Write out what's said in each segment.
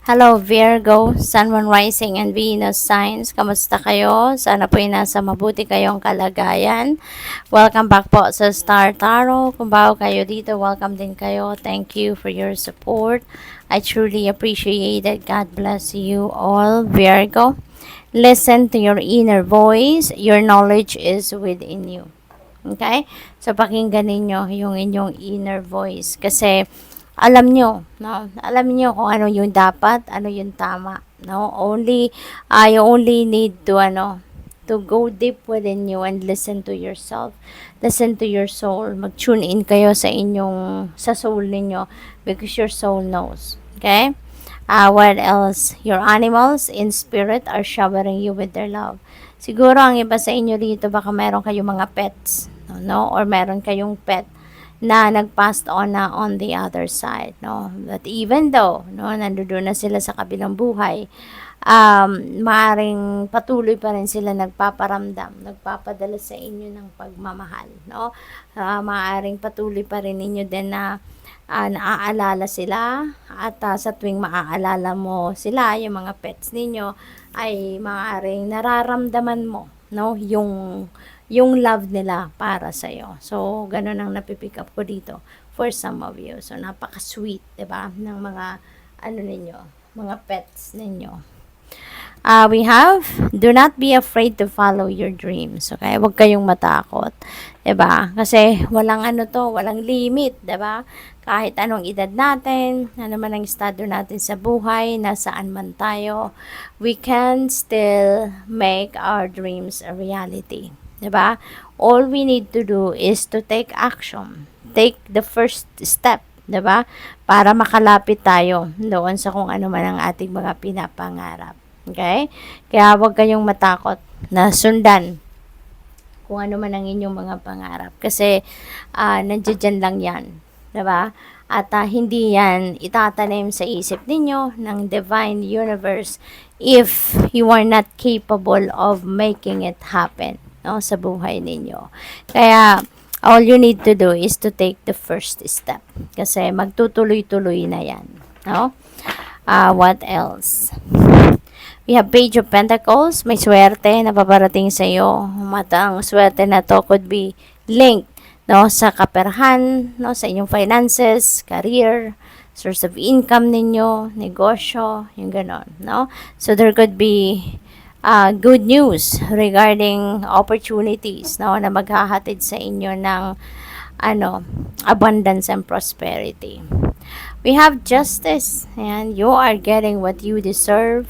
Hello Virgo, Sun, Moon, Rising, and Venus signs. Kamusta kayo? Sana po ay nasa mabuti kayong kalagayan. Welcome back po sa Star Tarot. Kung bago kayo dito, welcome din kayo. Thank you for your support. I truly appreciate it. God bless you all, Virgo. Listen to your inner voice. Your knowledge is within you. Okay? So, pakinggan ninyo yung inyong inner voice. Kasi, alam nyo, no? Alam nyo kung ano yung dapat, ano yung tama, no? You only need to, to go deep within you and listen to yourself. Listen to your soul. Mag-tune in kayo sa soul ninyo because your soul knows. Okay? What else? Your animals in spirit are showering you with their love. Siguro ang iba sa inyo dito, baka meron kayong mga pets, no? Or meron kayong pet na nag-passed on na on the other side, no? But even though, no, nandoon na sila sa kabilang buhay, maaring patuloy pa rin sila nagpaparamdam, nagpapadala sa inyo ng pagmamahal, no? Maaring patuloy pa rin ninyo din na naaalala sila at sa tuwing maaalala mo sila, yung mga pets ninyo, ay maaring nararamdaman mo, no, yung love nila para sa iyo. So, ganun ang napipick up ko dito for some of you. So, napaka-sweet, 'di ba, ng mga ninyo, mga pets ninyo. We have, do not be afraid to follow your dreams. Okay? Huwag kayong matakot. 'Di ba? Kasi walang walang limit, 'di ba? Kahit anong edad natin, ano man ang estado natin sa buhay, nasaan man tayo, we can still make our dreams a reality. 'Di ba? All we need to do is to take action. Take the first step, 'di ba? Para makalapit tayo doon sa kung ano man ang ating mga pinapangarap. Okay? Kaya huwag kayong matakot na sundan kung ano man ang inyong mga pangarap. Kasi nandiyan lang yan. 'Di ba? At hindi yan itatanim sa isip ninyo ng divine universe if you are not capable of making it happen, no, sa buhay ninyo. Kaya all you need to do is to take the first step kasi magtutuloy-tuloy na yan, no? What else? We have Page of Pentacles. May swerte na paparating sa iyo. Ang swerte na to could be linked, no, sa kaperahan, no, sa inyong finances, career, source of income ninyo, negosyo, yung ganon, no? So there could be good news regarding opportunities, no, na maghahatid sa inyo ng abundance and prosperity. We have justice, and you are getting what you deserve.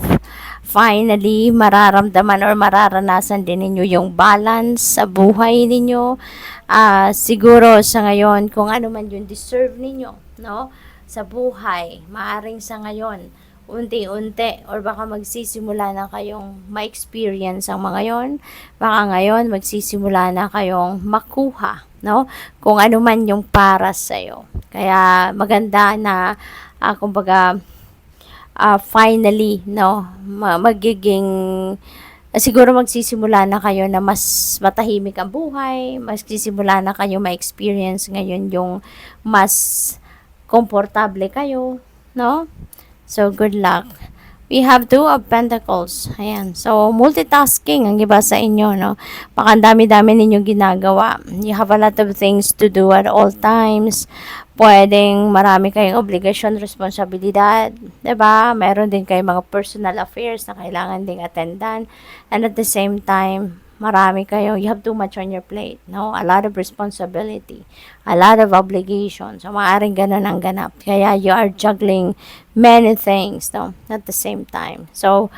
Finally, mararamdaman or mararanasan din ninyo yung balance sa buhay ninyo. Siguro sa ngayon, kung ano man yung deserve ninyo, no, sa buhay, maaring sa ngayon, unti-unti, or baka magsisimula na kayong ma-experience ang mga yon. Baka ngayon, magsisimula na kayong makuha, no, kung ano man yung para sa'yo. Kaya maganda na, kumbaga, finally, no, magiging siguro magsisimula na kayo na mas matahimik ang buhay, magsisimula na kayo ma-experience ngayon yung mas komportable kayo, no? So, good luck. We have Two of Pentacles. Ayan. So, multitasking ang iba sa inyo, no? Baka ang dami-dami ninyong ginagawa. You have a lot of things to do at all times. Pwedeng marami kayong obligasyon, responsibilidad, 'di ba? Meron din kayong mga personal affairs na kailangan ding attendan. And at the same time, you have too much on your plate, no? A lot of responsibility, a lot of obligations. So, maaaring ganun ang ganap. Kaya you are juggling many things, no, at the same time. So,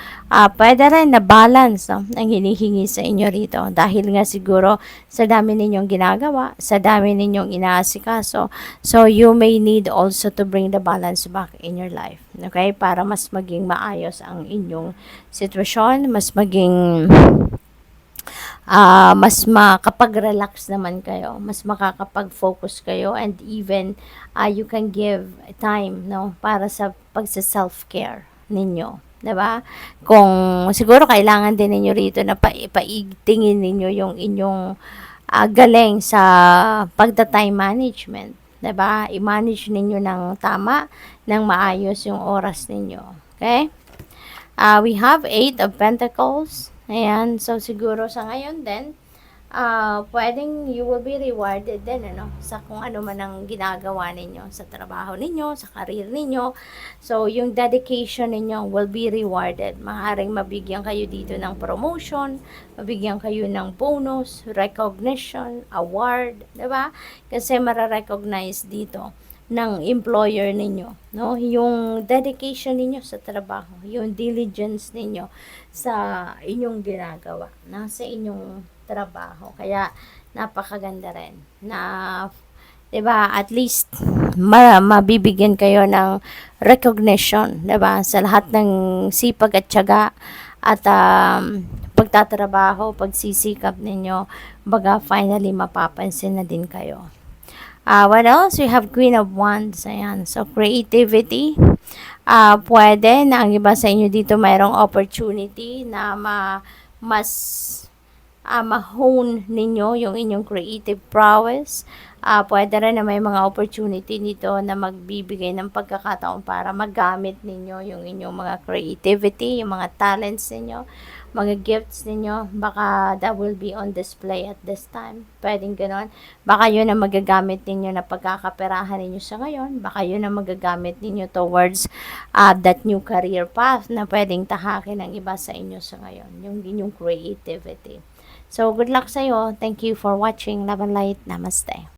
pwede rin na balance, no, ang hinihingi sa inyo rito. Dahil nga siguro sa dami ninyong ginagawa, sa dami ninyong inaasikaso, so you may need also to bring the balance back in your life. Okay? Para mas maging maayos ang inyong sitwasyon, mas maging mas makapag-relax naman kayo, mas makakapag-focus kayo, and even you can give time, no, para sa pagsa-self-care ninyo. 'Di ba? Kung siguro kailangan din ninyo rito na paigtingin ninyo yung inyong galing sa pagta-time management. 'Di ba? I-manage ninyo ng tama, ng maayos yung oras ninyo. Okay? We have 8 of Pentacles. Ayan. So, siguro sa ngayon din, pwedeng you will be rewarded din, sa kung ano man ang ginagawa ninyo, sa trabaho ninyo, sa career ninyo. So, yung dedication ninyo will be rewarded. Maaaring mabigyan kayo dito ng promotion, mabigyan kayo ng bonus, recognition, award, diba? Kasi mararecognize dito ng employer ninyo, no? Yung dedication ninyo sa trabaho, yung diligence ninyo sa inyong ginagawa, sa inyong trabaho. Kaya napakaganda rin na 'di ba, at least mabibigyan kayo ng recognition, 'di ba, sa lahat ng sipag at tiyaga at pagtatrabaho, pagsisikap ninyo, baga finally mapapansin na din kayo. What else? We have Queen of Wands. Ayan. So, creativity. Pwede na ang iba sa inyo dito mayroong opportunity na mas ma-hone ninyo yung inyong creative prowess. Pwede rin na may mga opportunity nito na magbibigay ng pagkakataon para magamit ninyo yung inyong mga creativity, yung mga talents ninyo, mga gifts ninyo. Baka that will be on display at this time. Pwedeng ganon. Baka yun ang magagamit ninyo na pagkakaperahan ninyo sa ngayon. Baka yun ang magagamit ninyo towards that new career path na pwedeng tahakin ng iba sa inyo sa ngayon. Yung inyong creativity. So, good luck sa'yo. Thank you for watching. Love and light. Namaste.